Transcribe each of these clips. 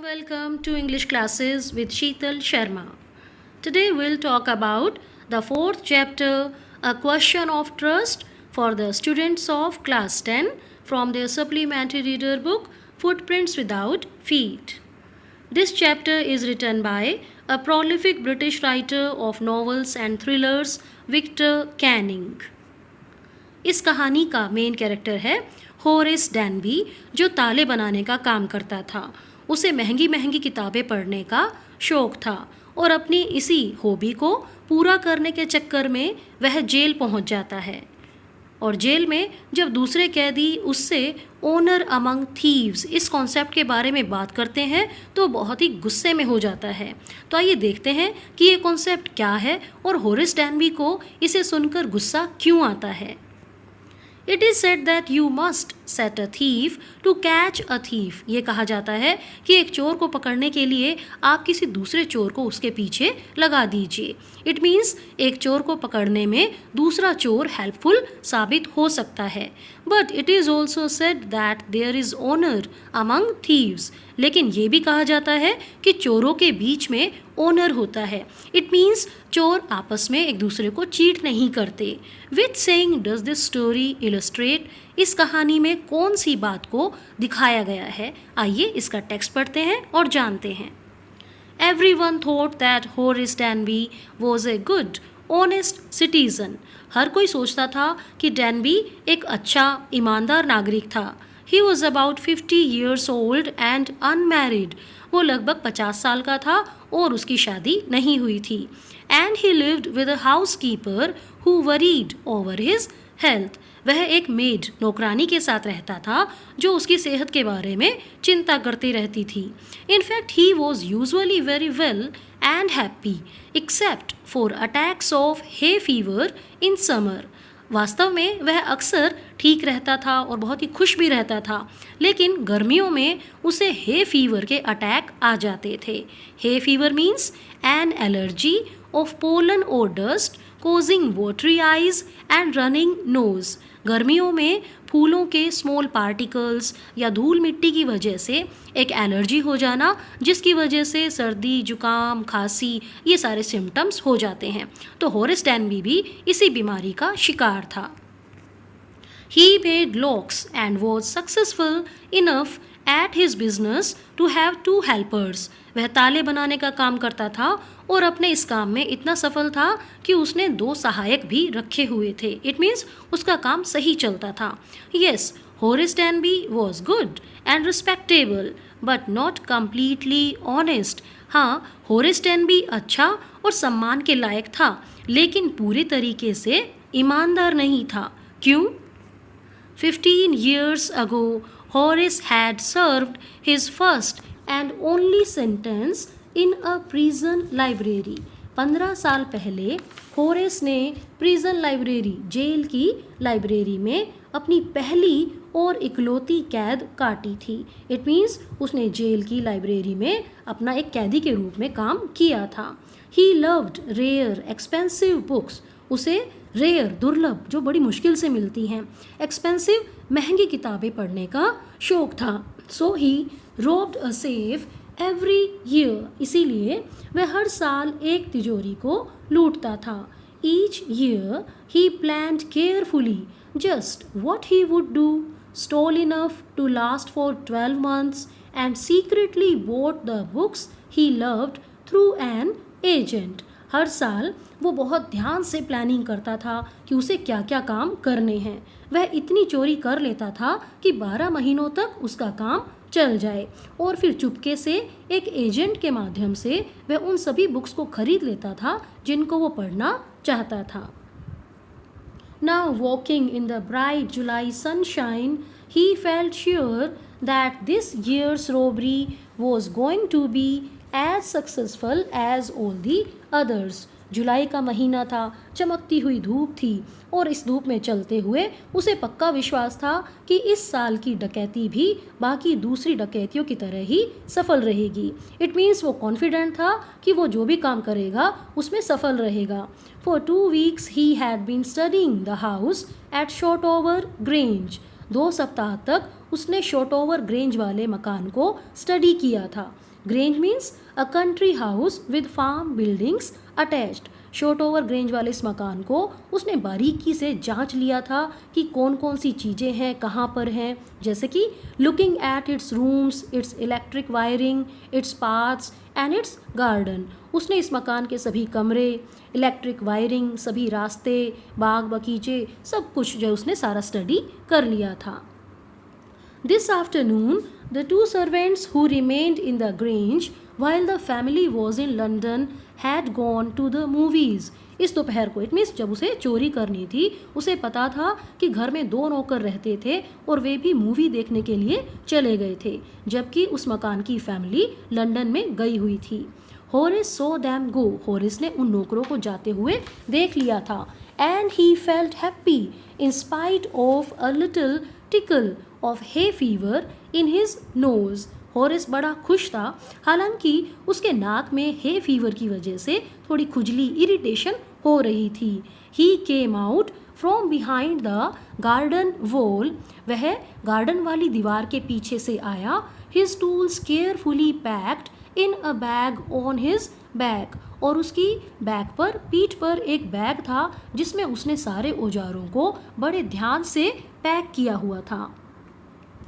welcome to English classes with Sheetal Sharma. Today we'll talk about the fourth chapter, A Question of Trust for the students of class 10 from their supplementary reader book Footprints Without Feet. This chapter is written by a prolific British writer of novels and thrillers, Victor Canning. इस कहानी का main character है Horace डैनबी, जो ताले बनाने का काम करता था। उसे महंगी महंगी किताबें पढ़ने का शौक़ था और अपनी इसी हॉबी को पूरा करने के चक्कर में वह जेल पहुंच जाता है। और जेल में जब दूसरे कैदी उससे ओनर अमंग थीव्स इस कॉन्सेप्ट के बारे में बात करते हैं तो बहुत ही गुस्से में हो जाता है। तो आइए देखते हैं कि ये कॉन्सेप्ट क्या है और होरेस डैनबी को इसे सुनकर गुस्सा क्यों आता है। It is said that you must set a thief to catch a thief. ये कहा जाता है कि एक चोर को पकड़ने के लिए आप किसी दूसरे चोर को उसके पीछे लगा दीजिए। It means एक चोर को पकड़ने में दूसरा चोर हेल्पफुल साबित हो सकता है। But it is also said that there is honor among thieves. लेकिन ये भी कहा जाता है कि चोरों के बीच में ओनर होता है। इट मीन्स चोर आपस में एक दूसरे को चीट नहीं करते। Which saying does this story illustrate? इस कहानी में कौन सी बात को दिखाया गया है? आइए इसका टेक्स्ट पढ़ते हैं और जानते हैं। Everyone thought that Horace Danby was a good, honest citizen. हर कोई सोचता था कि डैनबी एक अच्छा ईमानदार नागरिक था। He was about 50 years old and unmarried. वो लगभग 50 साल का था और उसकी शादी नहीं हुई थी। And he lived with a housekeeper who worried over his health. वह एक मेड नौकरानी के साथ रहता था जो उसकी सेहत के बारे में चिंता करती रहती थी। In fact, he was usually very well and happy, except for attacks of hay fever in summer. वास्तव में वह अक्सर ठीक रहता था और बहुत ही खुश भी रहता था, लेकिन गर्मियों में उसे हे फीवर के अटैक आ जाते थे। Hay fever means an allergy of pollen और dust causing watery eyes and running nose. गर्मियों में फूलों के स्मॉल पार्टिकल्स या धूल मिट्टी की वजह से एक एलर्जी हो जाना, जिसकी वजह से सर्दी, जुकाम, खांसी ये सारे सिम्टम्स हो जाते हैं। तो होरेस डैनबी भी इसी बीमारी का शिकार था। He made locks and was successful enough at his business to have 2 helpers. वह ताले बनाने का काम करता था और अपने इस काम में इतना सफल था कि उसने 2 सहायक भी रखे हुए थे। इट मीन्स उसका काम सही चलता था। Yes, Horace Danby was good and respectable, but not completely honest. हाँ, होरेस डैनबी अच्छा और सम्मान के लायक था, लेकिन पूरी तरीके से ईमानदार नहीं था। क्यों? 15 years ago, Horace had served his first and only sentence in a prison library. 15 साल पहले होरेस ने प्रिजन लाइब्रेरी, जेल की लाइब्रेरी में अपनी पहली और इकलौती कैद काटी थी। इट मीन्स उसने जेल की लाइब्रेरी में अपना एक कैदी के रूप में काम किया था। He loved rare, expensive books. उसे रेयर, दुर्लभ, जो बड़ी मुश्किल से मिलती हैं, एक्सपेंसिव, महंगी किताबें पढ़ने का शौक़ था। So he robbed a safe every year. इसीलिए वह हर साल एक तिजोरी को लूटता था। Each year he planned carefully just what he would do, stole enough to last for 12 months and secretly bought the books he loved through an agent. हर साल वो बहुत ध्यान से प्लानिंग करता था कि उसे क्या क्या काम करने हैं। वह इतनी चोरी कर लेता था कि 12 महीनों तक उसका काम चल जाए और फिर चुपके से एक एजेंट के माध्यम से वह उन सभी बुक्स को खरीद लेता था जिनको वो पढ़ना चाहता था। Now walking in the bright July sunshine, he felt sure that this year's robbery was going to be as successful as all the others. जुलाई का महीना था, चमकती हुई धूप थी और इस धूप में चलते हुए उसे पक्का विश्वास था कि इस साल की डकैती भी बाकी दूसरी डकैतियों की तरह ही सफल रहेगी। इट मीन्स वो कॉन्फिडेंट था कि वो जो भी काम करेगा उसमें सफल रहेगा। For 2 weeks he had been studying the house at Shotover Grange. 2 सप्ताह तक उसने शॉर्टओवर ग्रेंज वाले मकान को स्टडी किया था। Grange means a country house with farm buildings attached. Shortover Grange वाले इस मकान को उसने बारीकी से जांच लिया था कि कौन कौन सी चीज़ें हैं, कहाँ पर हैं, जैसे कि looking at its rooms, it's electric wiring, it's paths and it's garden. उसने इस मकान के सभी कमरे, इलेक्ट्रिक वायरिंग, सभी रास्ते, बाग बगीचे, सब कुछ जो है उसने सारा स्टडी कर लिया था। This afternoon, the two servants who remained in the Grange while the family was in London had gone to the movies. इस दोपहर को, इट मीन्स जब उसे चोरी करनी थी, उसे पता था कि घर में 2 नौकर रहते थे और वे भी मूवी देखने के लिए चले गए थे, जबकि उस मकान की फैमिली लंदन में गई हुई थी। होरिस सो दैम गो, होरिस ने उन नौकरों को जाते हुए देख लिया था। And he felt happy in spite of a little tackle of hay fever in his nose. Horace बड़ा खुश था, हालांकि उसके नाक में हे फीवर की वजह से थोड़ी खुजली, इरिटेशन हो रही थी। He came out from behind the garden wall, वह गार्डन वाली दीवार के पीछे से आया। His tools carefully packed in a bag on his back, और उसकी बैक पर, पीठ पर एक बैग था जिसमें उसने सारे औजारों को बड़े ध्यान से पैक किया हुआ था।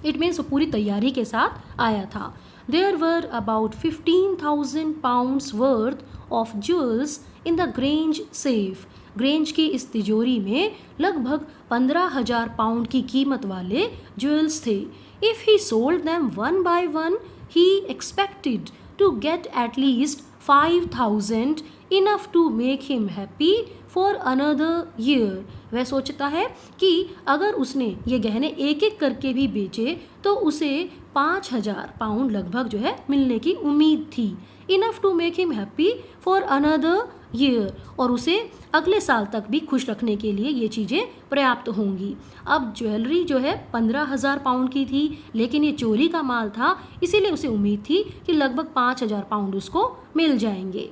इट मीन्स वो पूरी तैयारी के साथ आया था। There were about 15,000 pounds worth of jewels in the grange safe. Grange की इस तिजोरी में लगभग 15,000 पाउंड की कीमत वाले ज्वेल्स थे। If he sold them one by one, he expected to get at least 5,000, enough to make him happy for another year. वह सोचता है कि अगर उसने ये गहने एक एक करके भी बेचे तो उसे 5,000 पाउंड लगभग जो है मिलने की उम्मीद थी। Enough to make him happy for another year, और उसे अगले साल तक भी खुश रखने के लिए ये चीज़ें पर्याप्त होंगी। अब ज्वेलरी जो है 15,000 पाउंड की थी, लेकिन ये चोरी का माल था, इसीलिए उसे उम्मीद थी कि लगभग 5,000 पाउंड उसको मिल जाएंगे।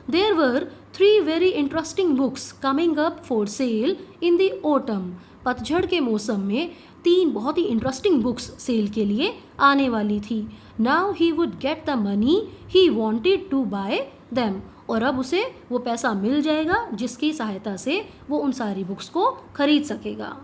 There were 3 very interesting books coming up for sale in the autumn. पतझड़ के मौसम में 3 बहुत ही इंटरेस्टिंग बुक्स सेल के लिए आने वाली थी। Now he would get the money he wanted to buy them. और अब उसे वो पैसा मिल जाएगा जिसकी सहायता से वो उन सारी बुक्स को खरीद सकेगा।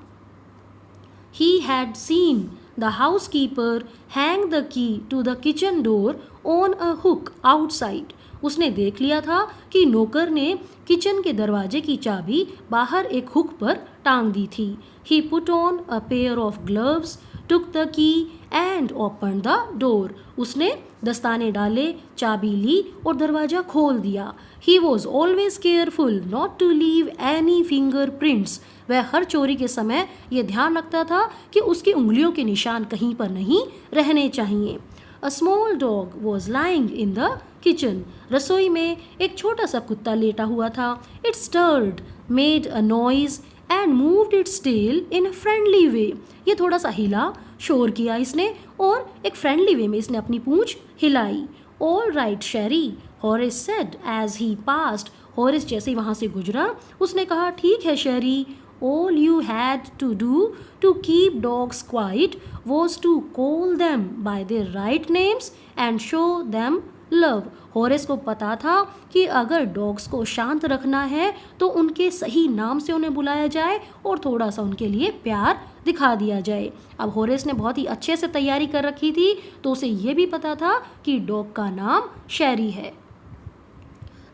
He had seen the housekeeper hang the key to the kitchen door on a hook outside. उसने देख लिया था कि नौकर ने किचन के दरवाजे की चाबी बाहर एक हुक पर टांग दी थी। He put on a pair of gloves, took the key and opened the door. उसने दस्ताने डाले, चाबी ली और दरवाज़ा खोल दिया। He was always careful not to leave any fingerprints. वह हर चोरी के समय ये ध्यान रखता था कि उसकी उंगलियों के निशान कहीं पर नहीं रहने चाहिए। A small dog was lying in the kitchen. रसोई में एक छोटा सा कुत्ता लेटा हुआ था। It stirred, made a noise and moved its tail in a friendly way. ये थोड़ा सा हिला, शोर किया इसने और एक फ्रेंडली वे में इसने अपनी पूंछ हिलाई। All right, Sherry, Horace said as he passed. Horace जैसे ही वहाँ से गुजरा उसने कहा, ठीक है शेरी। All you had to do to keep dogs quiet was to call them by their right names and show them love. Horace को पता था कि अगर डॉग्स को शांत रखना है तो उनके सही नाम से उन्हें बुलाया जाए और थोड़ा सा उनके लिए प्यार दिखा दिया जाए। अब होरेस ने बहुत ही अच्छे से तैयारी कर रखी थी तो उसे ये भी पता था कि डॉग का नाम शेरी है।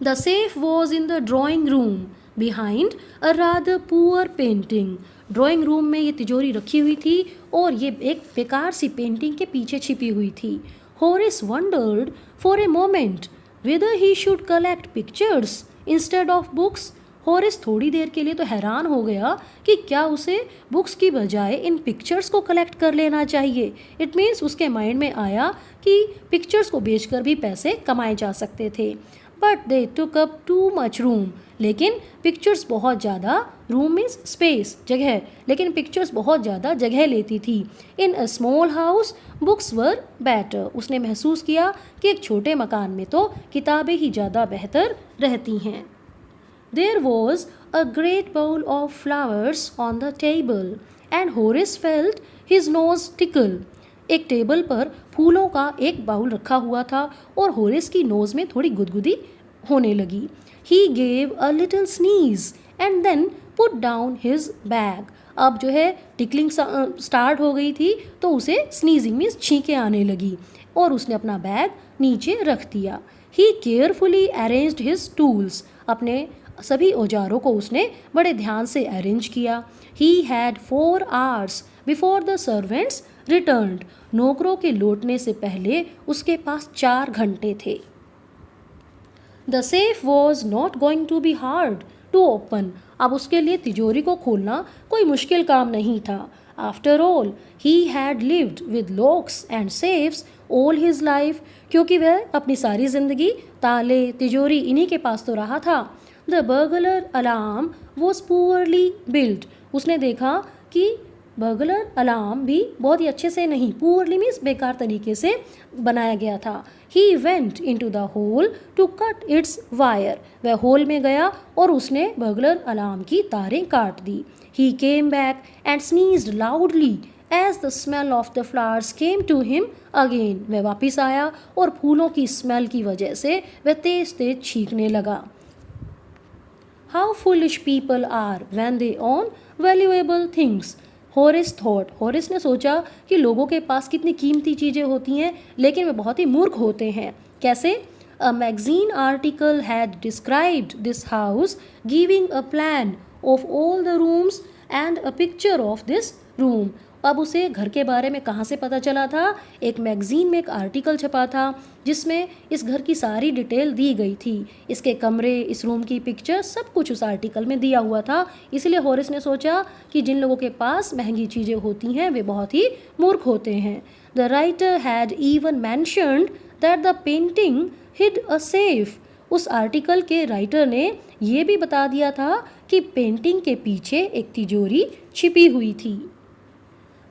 The safe was in the drawing room behind a rather poor painting. Drawing room में ये तिजोरी रखी हुई थी और ये एक बेकार सी पेंटिंग के पीछे छिपी हुई थी। Horace wondered for a moment whether he should collect pictures instead of books. Horace थोड़ी देर के लिए तो हैरान हो गया कि क्या उसे बुक्स की बजाय इन पिक्चर्स को कलेक्ट कर लेना चाहिए। इट मीन्स उसके माइंड में आया कि पिक्चर्स को बेचकर भी पैसे कमाए जा सकते थे। But they took up too much room, लेकिन पिक्चर्स बहुत ज़्यादा, रूम मीन्स स्पेस, जगह, लेकिन पिक्चर्स बहुत ज़्यादा जगह लेती थी। In a small house books were better, उसने महसूस किया कि एक छोटे मकान में तो किताबें ही ज़्यादा बेहतर रहती हैं। There was a great bowl of flowers on the table and Horace felt his nose tickle. एक टेबल पर फूलों का एक बाउल रखा हुआ था और होरेस की नोज में थोड़ी गुदगुदी होने लगी. He gave a little sneeze and then put down his bag. अब जो है टिकलिंग स्टार्ट हो गई थी तो उसे स्नीजिंग मीन्स छींके आने लगी और उसने अपना बैग नीचे रख दिया. ही केयरफुली अरेंज्ड हिज टूल्स. अपने सभी औजारों को उसने बड़े ध्यान से अरेंज किया. He had 4 hours before the servants returned. नौकरों के लौटने से पहले उसके पास 4 घंटे थे. The safe was not going to be hard to open. अब उसके लिए तिजोरी को खोलना कोई मुश्किल काम नहीं था. After all he had lived with locks and safes all his life. क्योंकि वह अपनी सारी जिंदगी ताले तिजोरी इन्हीं के पास तो रहा था. The burglar alarm was poorly built. उसने देखा कि बर्गलर अलार्म भी बहुत ही अच्छे से नहीं, पुअरली मीन्स बेकार तरीके से बनाया गया था. He went into the hole to cut its wire. वह होल में गया और उसने बर्गलर अलार्म की तारें काट दी. He came back and sneezed loudly as the smell of the flowers came to him again. वह वापिस आया और फूलों की स्मेल की वजह से वह तेज तेज छींकने लगा. How foolish people are when they own valuable things. Horace thought. Horace ने सोचा कि लोगों के पास कितनी कीमती चीज़ें होती हैं लेकिन वे बहुत ही मूर्ख होते हैं. कैसे? A magazine article had described this house giving a plan of all the rooms and a picture of this room. अब उसे घर के बारे में कहाँ से पता चला था? एक मैगजीन में एक आर्टिकल छपा था जिसमें इस घर की सारी डिटेल दी गई थी. इसके कमरे, इस रूम की पिक्चर, सब कुछ उस आर्टिकल में दिया हुआ था. इसलिए होरेस ने सोचा कि जिन लोगों के पास महंगी चीज़ें होती हैं वे बहुत ही मूर्ख होते हैं. The writer had even mentioned that the painting hid a safe. उस आर्टिकल के राइटर ने ये भी बता दिया था कि पेंटिंग के पीछे एक तिजोरी छिपी हुई थी.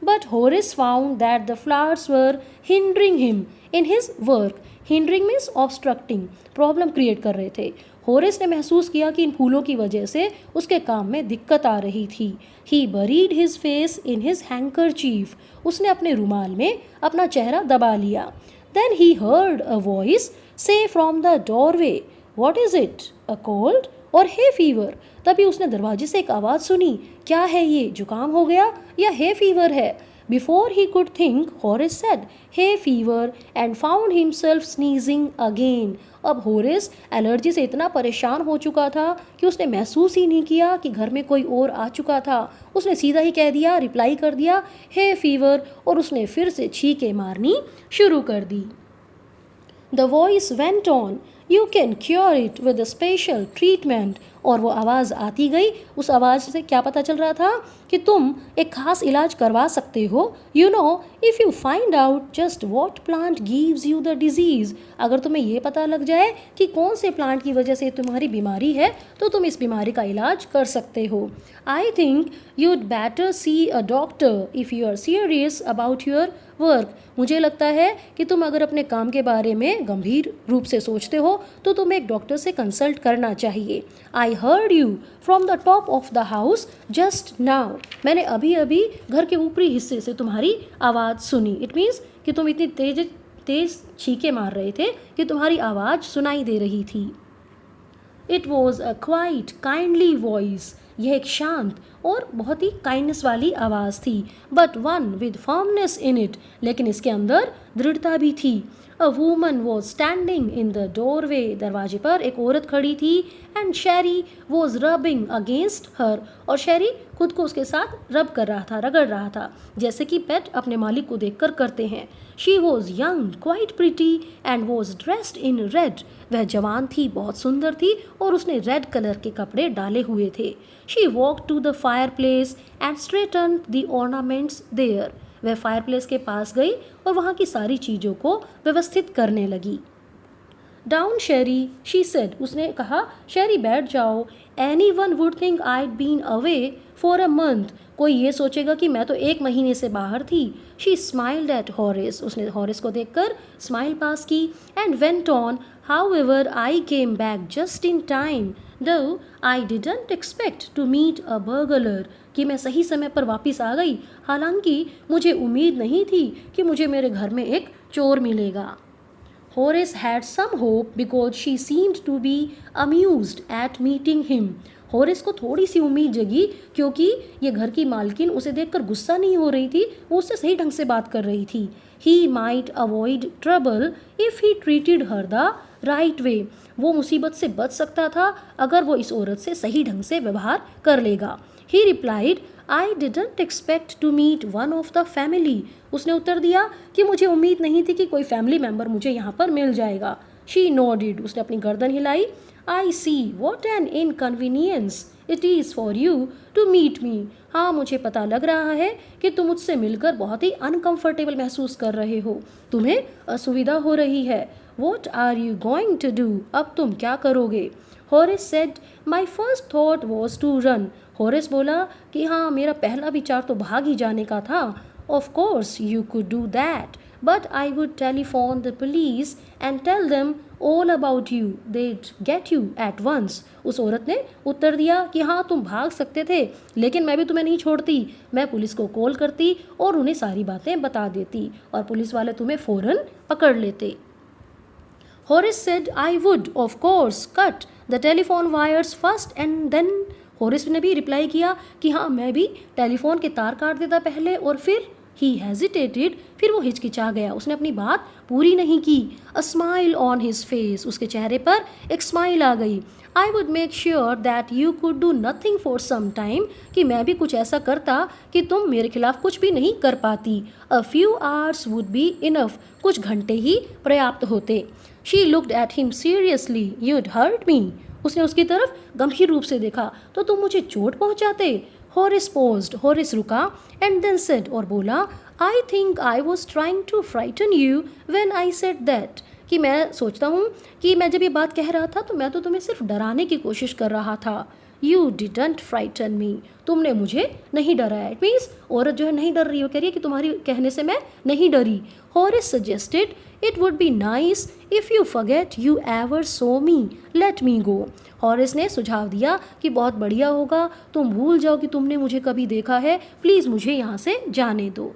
But Horace found that the flowers were hindering him in his work. Hindering means obstructing, problem create कर रहे थे. होरेस ने महसूस किया कि इन फूलों की वजह से उसके काम में दिक्कत आ रही थी. He buried his face in his handkerchief. उसने अपने रुमाल में अपना चेहरा दबा लिया. Then he heard a voice say from the doorway, "What is it? A cold or hay fever?" तभी उसने दरवाजे से एक आवाज़ सुनी. क्या है ये? जुकाम हो गया या हे फीवर है? Before he could think Horace said hay fever and found himself sneezing again. अब होरेस एलर्जी से इतना परेशान हो चुका था कि उसने महसूस ही नहीं किया कि घर में कोई और आ चुका था. उसने सीधा ही कह दिया, रिप्लाई कर दिया हे फीवर, और उसने फिर से छींके मारनी शुरू कर दी. The voice went on, "You can cure it with a special treatment." और वो आवाज़ आती गई. उस आवाज़ से क्या पता चल रहा था कि तुम एक खास इलाज करवा सकते हो. You know, if you find out just what plant gives you the disease. अगर तुम्हें ये पता लग जाए कि कौन से प्लांट की वजह से तुम्हारी बीमारी है तो तुम इस बीमारी का इलाज कर सकते हो. I think you'd better see a doctor if you are serious about your work. मुझे लगता है कि तुम अगर अपने काम के बारे में गंभीर रूप से सोचते हो तो तुम्हें एक डॉक्टर से कंसल्ट करना चाहिए. I heard you from the top of the house just now. मैंने अभी अभी घर के ऊपरी हिस्से से तुम्हारी आवाज़ सुनी. इट मीन्स कि तुम इतनी तेज छींके मार रहे थे कि तुम्हारी आवाज़ सुनाई दे रही थी. It was a quite kindly voice. यह एक शांत और बहुत ही काइंडनेस वाली आवाज़ थी. But one with firmness in it. लेकिन इसके अंदर दृढ़ता भी थी. A woman was standing in the doorway. दरवाजे पर एक औरत खड़ी थी. And Sheri was rubbing against her. और शेरी खुद को उसके साथ रब कर रहा था, रगड़ रहा था, जैसे कि पेट अपने मालिक को देखकर करते हैं. She was young, quite pretty and was dressed in red. वह जवान थी, बहुत सुंदर थी और उसने रेड कलर के कपड़े डाले हुए थे. She walk to the fireplace and straighten the ornaments there. वह फायर प्लेस के पास गई और वहाँ की सारी चीज़ों को व्यवस्थित करने लगी. Down Sheri, she said. उसने कहा, शेरी बैठ जाओ. Anyone would think I been away for a month. कोई ये सोचेगा कि मैं तो 1 महीने से बाहर थी. She smiled at Horace. उसने हॉरेस को देखकर स्माइल पास की. And went on, however I came back just in time. Though I didn't expect to meet a burglar, कि मैं सही समय पर वापस आ गई, हालांकि मुझे उम्मीद नहीं थी कि मुझे मेरे घर में एक चोर मिलेगा. Horace had some hope because she seemed to be amused at meeting him. Horace को थोड़ी सी उम्मीद जगी क्योंकि ये घर की मालकिन उसे देखकर गुस्सा नहीं हो रही थी, वो उससे सही ढंग से बात कर रही थी. He might avoid trouble if he treated her the right way. वो मुसीबत से बच सकता था अगर वो इस औरत से सही ढंग से व्यवहार कर लेगा. He replied, I didn't expect to meet one of the family. उसने उत्तर दिया कि मुझे उम्मीद नहीं थी कि कोई फैमिली मेंबर मुझे यहाँ पर मिल जाएगा. She nodded. उसने अपनी गर्दन हिलाई. I see what an inconvenience it is for you to meet me. हाँ, मुझे पता लग रहा है कि तुम मुझसे मिलकर बहुत ही अनकंफर्टेबल महसूस कर रहे हो, तुम्हें असुविधा हो रही है. What are you going to do? अब तुम क्या करोगे? Horace said, my first thought was to run. Horace बोला कि हाँ, मेरा पहला विचार तो भाग ही जाने का था. Of course you could do that, but I would telephone the police and tell them all about you. They'd get you at once. उस औरत ने उत्तर दिया कि हाँ, तुम भाग सकते थे, लेकिन मैं भी तुम्हें नहीं छोड़ती. मैं पुलिस को कॉल करती और उन्हें सारी बातें बता देती और पुलिस वाले तुम्हें फ़ौरन पकड़ लेते. Horace said, I would, of course, cut the telephone wires first and then. Horace ने भी रिप्लाई किया कि हाँ, मैं भी टेलीफोन के तार काट देता पहले और फिर. He hesitated. फिर वो हिचकिचा गया, उसने अपनी बात पूरी नहीं की. A smile on his face. उसके चेहरे पर एक स्माइल आ गई. I would make sure that you could do nothing for some time. कि मैं भी कुछ ऐसा करता कि तुम मेरे खिलाफ कुछ भी नहीं कर पाती. A few hours would be enough. कुछ घंटे ही पर्याप्त होते. She looked at him seriously. You'd hurt me. उसने उसकी तरफ गंभीर रूप से देखा. तो तुम मुझे चोट पहुंचाते. Horace paused. Horace रुका and then said, और बोला, I think I was trying to frighten you when I said that. कि मैं सोचता हूँ कि मैं जब ये बात कह रहा था तो मैं तो तुम्हें सिर्फ डराने की कोशिश कर रहा था. You didn't frighten me. तुमने मुझे नहीं डराया. It means औरत जो है नहीं डर रही, वो कह रही है कि तुम्हारी कहने से मैं नहीं डरी. Horace suggested, it would be nice if you forget you ever saw me. Let me go. Horace ने सुझाव दिया कि बहुत बढ़िया होगा तुम भूल जाओ कि तुमने मुझे कभी देखा है, प्लीज़ मुझे यहाँ से जाने दो.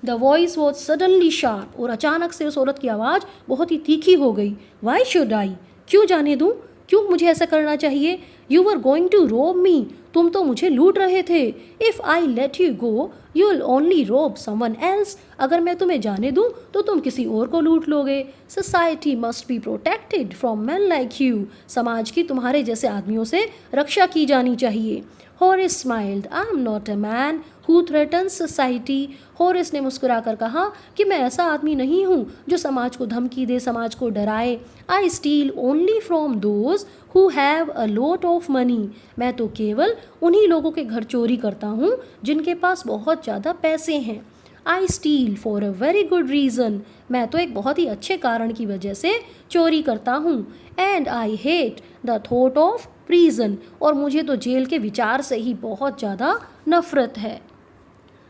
The voice was suddenly sharp. और अचानक से उस औरत की आवाज़ बहुत ही तीखी हो गई. Why should I? क्यों जाने दूँ? क्यों मुझे ऐसा करना चाहिए? यू वर गोइंग टू रोब मी. तुम तो मुझे लूट रहे थे. If I let you go you will only रोब समवन एल्स. अगर मैं तुम्हें जाने दूँ तो तुम किसी और को लूट लोगे. Society must be protected from man like you. समाज की तुम्हारे जैसे आदमियों से रक्षा की जानी चाहिए. Horace smiled. I am not a man who threatens society. Horace ने मुस्कुराकर कहा कि मैं ऐसा आदमी नहीं हूँ जो समाज को धमकी दे, समाज को डराए. I steal only from those who have a lot of money. मैं तो केवल उन्हीं लोगों के घर चोरी करता हूँ जिनके पास बहुत ज़्यादा पैसे हैं. I steal for a very good reason. मैं तो एक बहुत ही अच्छे कारण की वजह से चोरी करता हूँ. And I hate the thought of prison. और मुझे तो जेल के विचार से ही बहुत ज़्यादा नफरत है.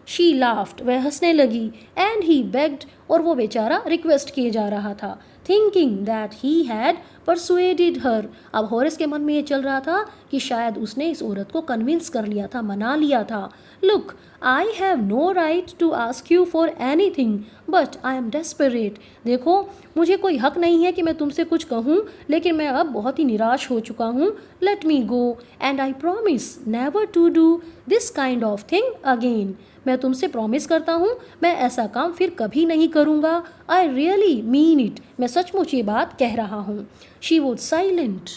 She laughed. वह हंसने लगी. And he begged. और वो बेचारा रिक्वेस्ट किए जा रहा था. Thinking that he had persuaded her. अब होरेस के मन में ये चल रहा था कि शायद उसने इस औरत को कन्विंस कर लिया था, मना लिया था. Look, I have no right to ask you for anything, but I am desperate. देखो, मुझे कोई हक नहीं है कि मैं तुमसे कुछ कहूँ, लेकिन मैं अब बहुत ही निराश हो चुका हूँ. Let me go, and I promise never to do this kind of thing again. मैं तुमसे प्रॉमिस करता हूँ मैं ऐसा काम फिर कभी नहीं करूँगा. I really mean it. मैं सचमुच ये बात कह रहा हूँ. She was silent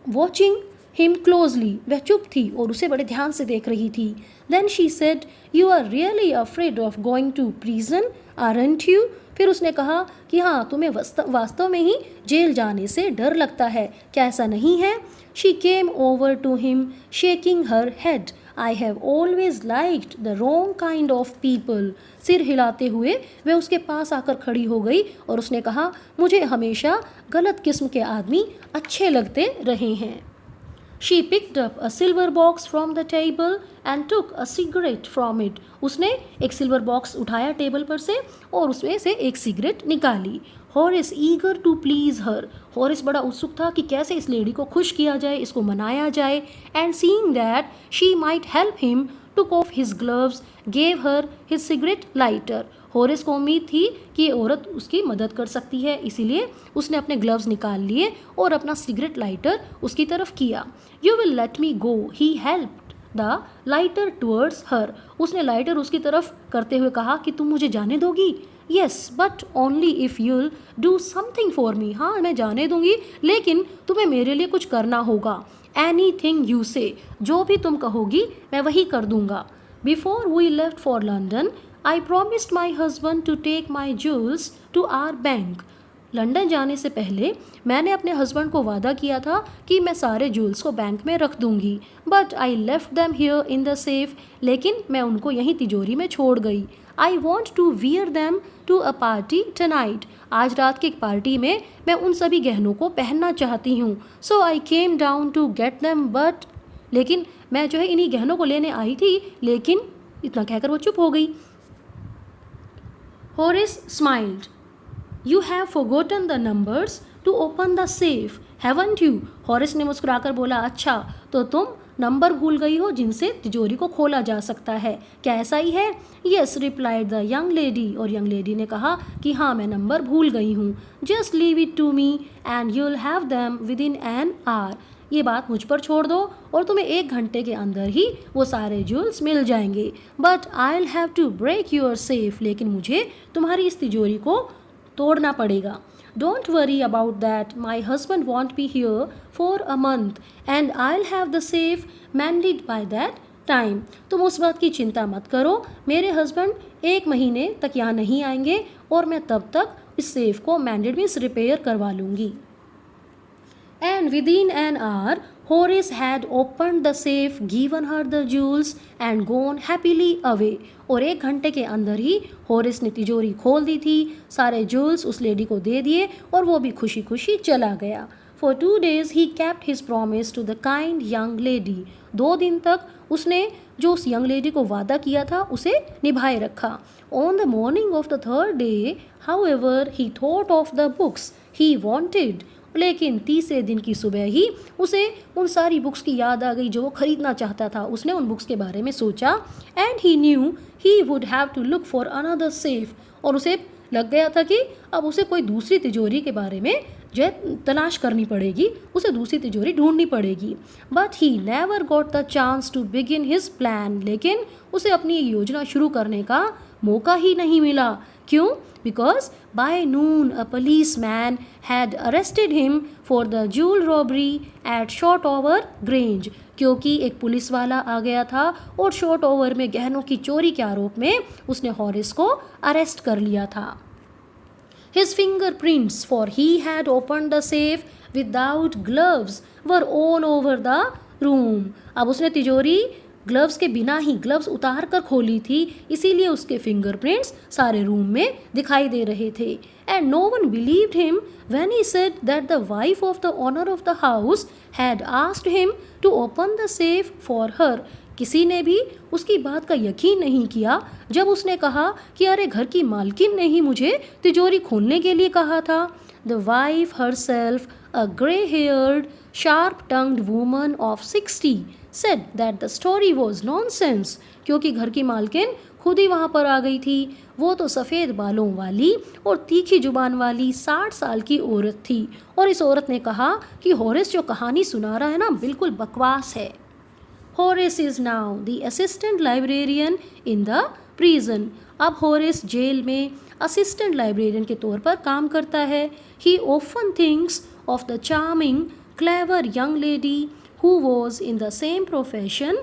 watching him closely. वह चुप थी और उसे बड़े ध्यान से देख रही थी. Then she said, you are really afraid of going to prison, aren't you? फिर उसने कहा कि हाँ, तुम्हें वास्तव में ही जेल जाने से डर लगता है, क्या ऐसा नहीं है? She came over to him shaking her head. I have always liked the wrong kind of people. सिर हिलाते हुए वह उसके पास आकर खड़ी हो गई और उसने कहा, मुझे हमेशा गलत किस्म के आदमी अच्छे लगते रहे हैं. She picked up a silver box from the table and took a cigarette from it. उसने एक सिल्वर बॉक्स उठाया टेबल पर से और उसमें से एक सिगरेट निकाली. Horace eager to please her, Horace बड़ा उत्सुक था कि कैसे इस लेडी को खुश किया जाए, इसको मनाया जाए. And seeing that she might help him took off his gloves, gave her his cigarette lighter. हॉरिस को उम्मीद थी कि ये औरत उसकी मदद कर सकती है, इसीलिए उसने अपने ग्लव्स निकाल लिए और अपना सिगरेट लाइटर उसकी तरफ किया. You will let me go, he helped the lighter towards हर. उसने लाइटर उसकी तरफ करते हुए कहा कि तुम मुझे जाने दोगी. Yes but only if you'll do something for me. हाँ, मैं जाने दूंगी, लेकिन तुम्हें मेरे लिए कुछ करना होगा. एनीथिंग यू से, जो भी तुम कहोगी मैं वही कर दूंगा. Before we left for London I promised my husband to take my jewels to our bank. London जाने से पहले मैंने अपने हस्बैंड को वादा किया था कि मैं सारे ज्वेल्स को बैंक में रख दूंगी. But I left them here in the safe, लेकिन मैं उनको यहीं तिजोरी में छोड़ गई. I want to wear them to a party tonight. आज रात की एक पार्टी में मैं उन सभी गहनों को पहनना चाहती हूँ. So I came down to get them but, लेकिन मैं जो है इन्हीं गहनों को लेने आई थी, लेकिन इतना कहकर वो चुप हो गई. Horace smiled. You have forgotten the numbers to open the safe, haven't you. Horace ने मुस्कुराकर बोला, अच्छा तो तुम नंबर भूल गई हो जिनसे तिजोरी को खोला जा सकता है, क्या ऐसा ही है? Yes replied the young lady. और यंग लेडी ने कहा कि हाँ, मैं नंबर भूल गई हूँ. Just leave it to me and you'll have them within an hour. ये बात मुझ पर छोड़ दो और तुम्हें 1 घंटे के अंदर ही वो सारे ज्वेल्स मिल जाएंगे. But I will have to break your safe, लेकिन मुझे तुम्हारी इस तिजोरी को तोड़ना पड़ेगा. Don't worry about that. My husband won't be here for a month and I'll have the safe mended by that time. तुम उस बात की चिंता मत करो, मेरे हस्बैंड 1 महीने तक यहाँ नहीं आएंगे और मैं तब तक इस सेफ को मेंडेड मीन्स रिपेयर करवा लूँगी. And within an hour, Horace had opened the safe, given her the jewels and gone happily away. और 1 घंटे के अंदर ही हॉरिस ने तिजोरी खोल दी थी, सारे ज्वेल्स उस लेडी को दे दिए और वो भी खुशी खुशी चला गया. For 2 days he kept his promise to the kind young lady. 2 दिन तक उसने जो उस यंग लेडी को वादा किया था उसे निभाए रखा. On the morning of the 3rd day, however, he thought of the books he wanted. लेकिन 3रे दिन की सुबह ही उसे उन सारी बुक्स की याद आ गई जो वो खरीदना चाहता था. उसने उन बुक्स के बारे में सोचा. And he knew he would have to look for another safe. और उसे लग गया था कि अब उसे कोई दूसरी तिजोरी के बारे में जो है तलाश करनी पड़ेगी, उसे दूसरी तिजोरी ढूंढनी पड़ेगी. But he never got the chance to begin his plan. लेकिन उसे अपनी योजना शुरू करने का मौका ही नहीं मिला. क्यों? Because by noon a policeman had arrested him for the jewel robbery at Shotover Grange. क्योंकि एक पुलिस वाला आ गया था और शॉर्ट ओवर में गहनों की चोरी के आरोप में उसने हॉरिस को अरेस्ट कर लिया था. His fingerprints, for he had opened the safe without gloves, were all over the room. अब उसने तिजोरी ग्लव्स के बिना ही ग्लव्स उतार कर खोली थी, इसीलिए उसके फिंगरप्रिंट्स सारे रूम में दिखाई दे रहे थे. And no one believed him when he said that the wife of the owner of the house had asked him to open the safe for her. किसी ने भी उसकी बात का यकीन नहीं किया जब उसने कहा कि अरे घर की मालकिन ने ही मुझे तिजोरी खोलने के लिए कहा था. The wife herself, a grey-haired, sharp-tongued woman of 60, said that the story was nonsense. क्योंकि घर की मालकिन खुद ही वहाँ पर आ गई थी. वो तो सफ़ेद बालों वाली और तीखी जुबान वाली 60 साल की औरत थी और इस औरत ने कहा कि हॉरिस जो कहानी सुना रहा है ना, बिल्कुल बकवास है. हॉरिस is now the assistant librarian in the prison. अब हॉरिस जेल में असिस्टेंट लाइब्रेरियन के तौर पर काम करता है. ही often thinks of the charming, clever young lady who was in the same profession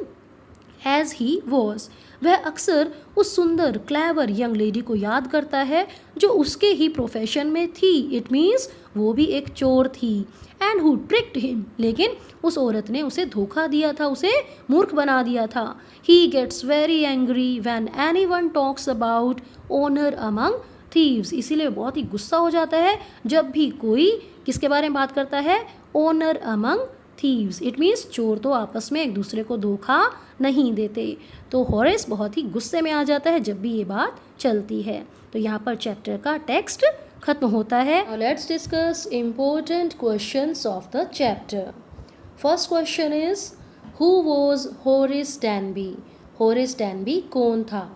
as he was. वह अक्सर उस सुंदर क्लेवर यंग लेडी को याद करता है जो उसके ही प्रोफेशन में थी. इट मीन्स वो भी एक चोर थी. एंड हु ट्रिक्ड हिम, लेकिन उस औरत ने उसे धोखा दिया था, उसे मूर्ख बना दिया था. He gets very angry when anyone talks about honour among thieves. इसीलिए बहुत ही गुस्सा हो जाता है जब भी कोई किसके बारे में बात करता है? Owner among thieves. It means चोर तो आपस में एक दूसरे को धोखा नहीं देते. तो हॉरिस बहुत ही गुस्से में आ जाता है जब भी ये बात चलती है. तो यहाँ पर चैप्टर का टेक्स्ट खत्म होता है. Now let's discuss important questions of the chapter. First question is, who was Horace Danby? Horace Danby कौन था?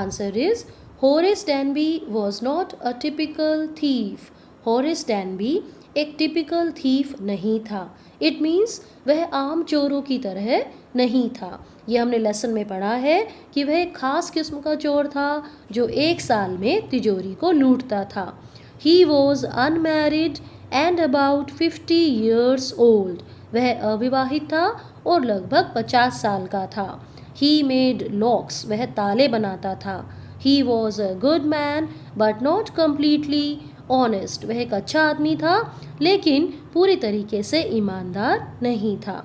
Answer is, Horace Danby was not a typical thief. Horace Danby एक टिपिकल थीफ नहीं था. It means वह आम चोरों की तरह नहीं था. ये हमने लेसन में पढ़ा है कि वह एक खास किस्म का चोर था जो एक साल में तिजोरी को लूटता था. He was unmarried and about 50 years old. वह अविवाहित था और लगभग 50 साल का था. He made locks. वह ताले बनाता था. He was a good man but not completely honest. वह एक अच्छा आदमी था लेकिन पूरी तरीके से ईमानदार नहीं था.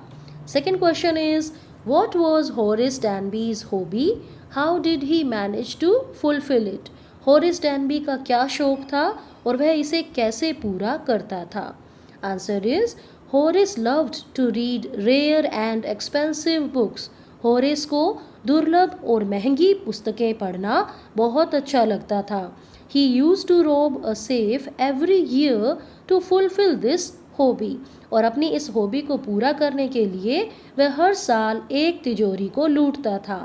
Second question is, what was Horace Danby's hobby? How did he manage to fulfil it? Horace Danby का क्या शौक था और वह इसे कैसे पूरा करता था? Answer is, Horace loved to read rare and expensive books. Horace को दुर्लभ और महंगी पुस्तकें पढ़ना बहुत अच्छा लगता था. He used to rob a safe every year to fulfill this hobby. और अपनी इस हॉबी को पूरा करने के लिए वह हर साल एक तिजोरी को लूटता था.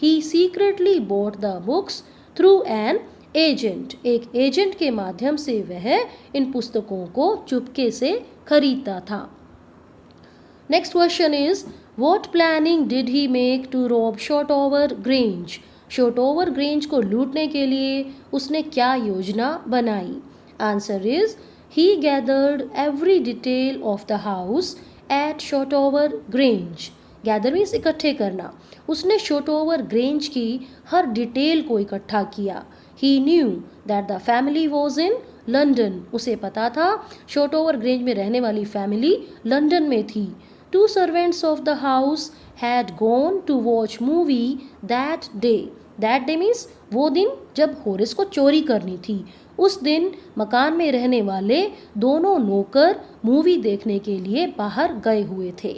He secretly bought the books through an agent. एक एजेंट के माध्यम से वह इन पुस्तकों को चुपके से खरीदता था. Next question is, what planning did he make to rob Shotover Grange? Shotover Grange को लूटने के लिए उसने क्या योजना बनाई? Answer is, he gathered every detail of the house at Shotover Grange. Gather means इकट्ठे करना. उसने शोटोवर ग्रेंज की हर डिटेल को इकट्ठा किया. He knew that the family was in London. उसे पता था शोटोवर ग्रेंज में रहने वाली फैमिली लंदन में थी. 2 servants of the house had gone to watch movie that day. That day means वो दिन जब होरेस को चोरी करनी थी. उस दिन मकान में रहने वाले दोनों नौकर मूवी देखने के लिए बाहर गए हुए थे.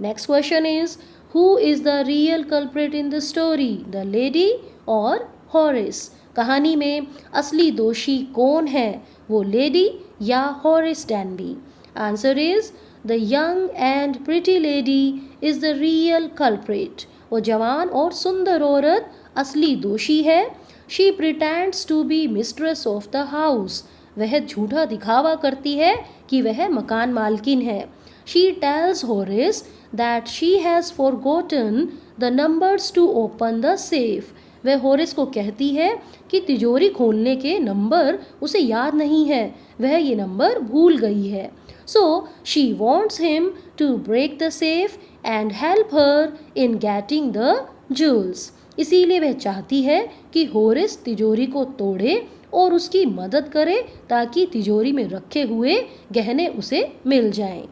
Next question is, who is the real culprit in the story, the lady और होरेस? कहानी में असली दोषी कौन है, वो लेडी या Horace Danby? Answer is, the young and pretty lady is the real culprit. वो जवान और सुंदर औरत असली दोषी है. She pretends to be mistress of the house. वह झूठा दिखावा करती है कि वह मकान मालकिन है. She tells Horace that she has forgotten the numbers to open the safe. वह होरेस को कहती है कि तिजोरी खोलने के नंबर उसे याद नहीं है, वह ये नंबर भूल गई है. So she wants him to break the safe and help her in getting the jewels. इसीलिए वह चाहती है कि होरेस तिजोरी को तोड़े और उसकी मदद करे ताकि तिजोरी में रखे हुए गहने उसे मिल जाएं.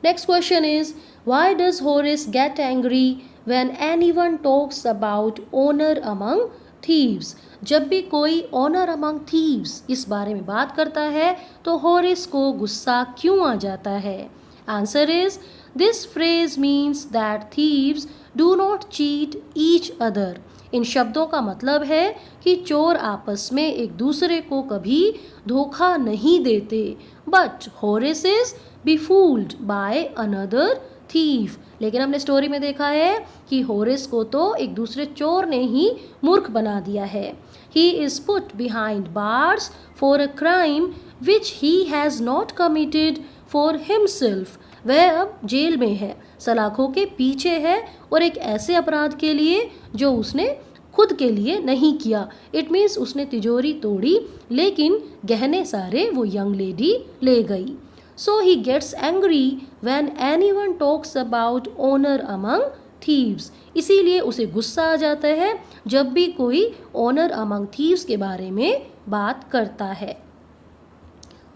Next question is, why does Horace get angry when anyone talks about honour among thieves? जब भी कोई ऑनर अमंग थीव्स इस बारे में बात करता है तो होरेस को गुस्सा क्यों आ जाता है? Answer is, this phrase means that thieves do not cheat each other. इन शब्दों का मतलब है कि चोर आपस में एक दूसरे को कभी धोखा नहीं देते. But Horace is befooled by another thief. लेकिन हमने स्टोरी में देखा है कि होरेस को तो एक दूसरे चोर ने ही मूर्ख बना दिया है. He is put behind bars for a crime which he has not committed for himself. वह अब जेल में है, सलाखों के पीछे है और एक ऐसे अपराध के लिए जो उसने खुद के लिए नहीं किया. इट मीन्स उसने तिजोरी तोड़ी लेकिन गहने सारे वो यंग लेडी ले गई. So he gets angry when anyone talks about honor among thieves. इसीलिए उसे गुस्सा आ जाता है जब भी कोई honor among thieves के बारे में बात करता है.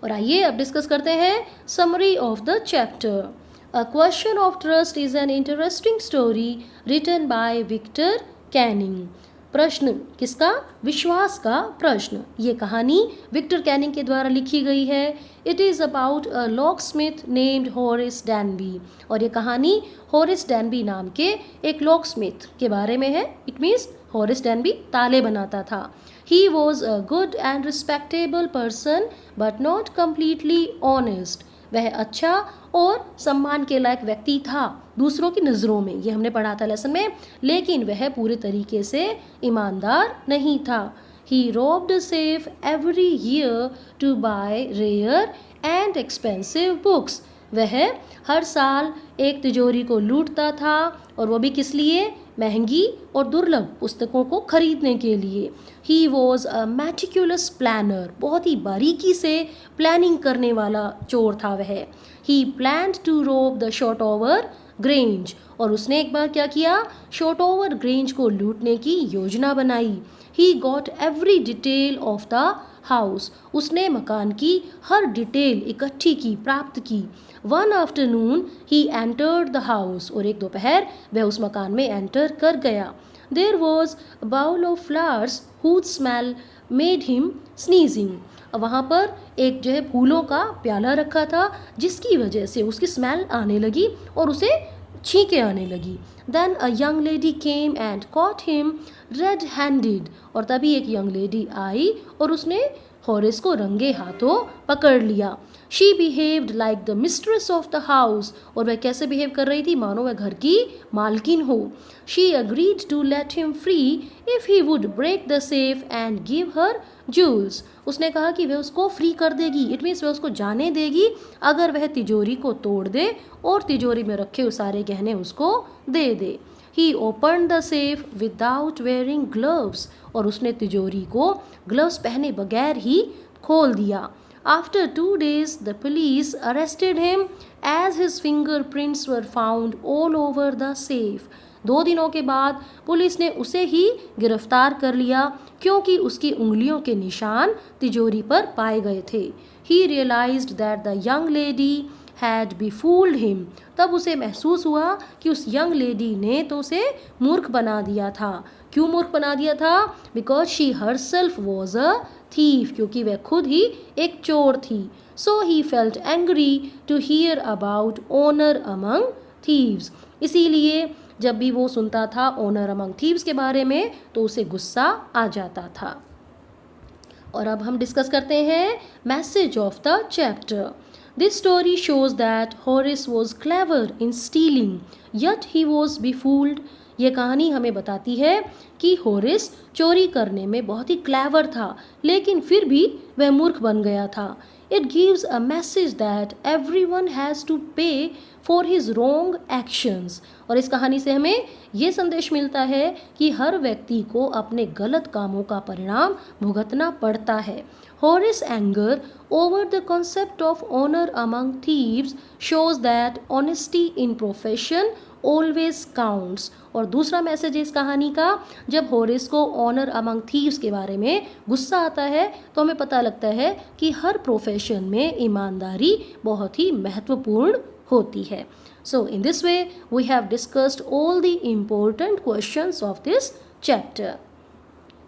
और आइए अब डिस्कस करते हैं summary of the chapter. A Question of Trust is an interesting story written by Victor Canning. प्रश्न किसका? विश्वास का प्रश्न। ये कहानी विक्टर कैनिंग के द्वारा लिखी गई है। It is about a lock Smith named हॉरिस डैनबी, और ये कहानी हॉरिस डैनबी नाम के एक लॉक स्मिथ के बारे में है। इट मीन्स हॉरिस डैनबी ताले बनाता था। He was a good and respectable person but not completely honest. वह अच्छा और सम्मान के लायक व्यक्ति था दूसरों की नज़रों में, ये हमने पढ़ा था लेसन में, लेकिन वह पूरे तरीके से ईमानदार नहीं था। He robbed safe every year to buy rare and expensive books. वह हर साल एक तिजोरी को लूटता था, और वो भी किस लिए? महंगी और दुर्लभ पुस्तकों को खरीदने के लिए। ही वॉज अ मैटिकुलस प्लानर, बहुत ही बारीकी से प्लानिंग करने वाला चोर था वह। ही प्लान्ड टू रोब द शॉर्टओवर ग्रेंज, और उसने एक बार क्या किया? शॉर्टओवर ग्रेंज को लूटने की योजना बनाई। He got every detail of the house, उसने मकान की हर डिटेल इकट्ठी की, प्राप्त की। One afternoon he entered the house, और एक दोपहर वह उस मकान में एंटर कर गया। There was a bowl of flowers whose smell made him sneezing, वहाँ पर एक जो है फूलों का प्याला रखा था, जिसकी वजह से उसकी स्मेल आने लगी और उसे छींके आने लगी। Then a young lady came and caught him red handed, और तभी एक यंग लेडी आई और उसने हॉरिस को रंगे हाथों पकड़ लिया। She behaved like the mistress of the house, और वह कैसे बिहेव कर रही थी? मानो वह घर की मालकिन हो। She agreed to let him free if he would break the safe and give her jewels, उसने कहा कि वह उसको फ्री कर देगी। इट मीन्स वह उसको जाने देगी अगर वह तिजोरी को तोड़ दे और तिजोरी में रखे हुए सारे गहने उसको दे दे। He open the safe without wearing gloves, और उसने तिजोरी को ग्लव्स पहने बगैर ही खोल दिया। After 2 days, the police arrested him as his fingerprints were found all over the safe. 2 दिनों के बाद पुलिस ने उसे ही गिरफ्तार कर लिया क्योंकि उसकी उंगलियों के निशान तिजोरी पर पाए गए थे। He realized that the young lady had befooled him. तब उसे महसूस हुआ कि उस यंग लेडी ने तो उसे मूर्ख बना दिया था। क्यों मूर्ख बना दिया था? Because she herself was a thief, क्योंकि वह खुद ही एक चोर थी। So he felt angry to hear about honor among thieves. इसीलिए जब भी वो सुनता था honor among thieves के बारे में तो उसे गुस्सा आ जाता था। और अब हम डिस्कस करते हैं message of the chapter. This story shows that Horace was clever in stealing, yet he was befooled. ये कहानी हमें बताती है कि होरिस चोरी करने में बहुत ही क्लेवर था, लेकिन फिर भी वह मूर्ख बन गया था। It gives a message that everyone has to pay for his wrong actions. और इस कहानी से हमें ये संदेश मिलता है कि हर व्यक्ति को अपने गलत कामों का परिणाम भुगतना पड़ता है। Horace's anger over the concept of honor among thieves shows that honesty in profession always counts. और दूसरा मैसेज इस कहानी का, जब होरिस को ऑनर अमंग थीव्स के बारे में गुस्सा आता है तो हमें पता लगता है कि हर प्रोफेशन में ईमानदारी बहुत ही महत्वपूर्ण होती है। So in this way we have discussed all the important questions of this chapter.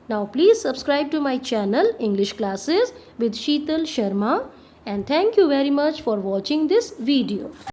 Now please subscribe to my channel English Classes with Sheetal Sharma, and thank you very much for watching this video.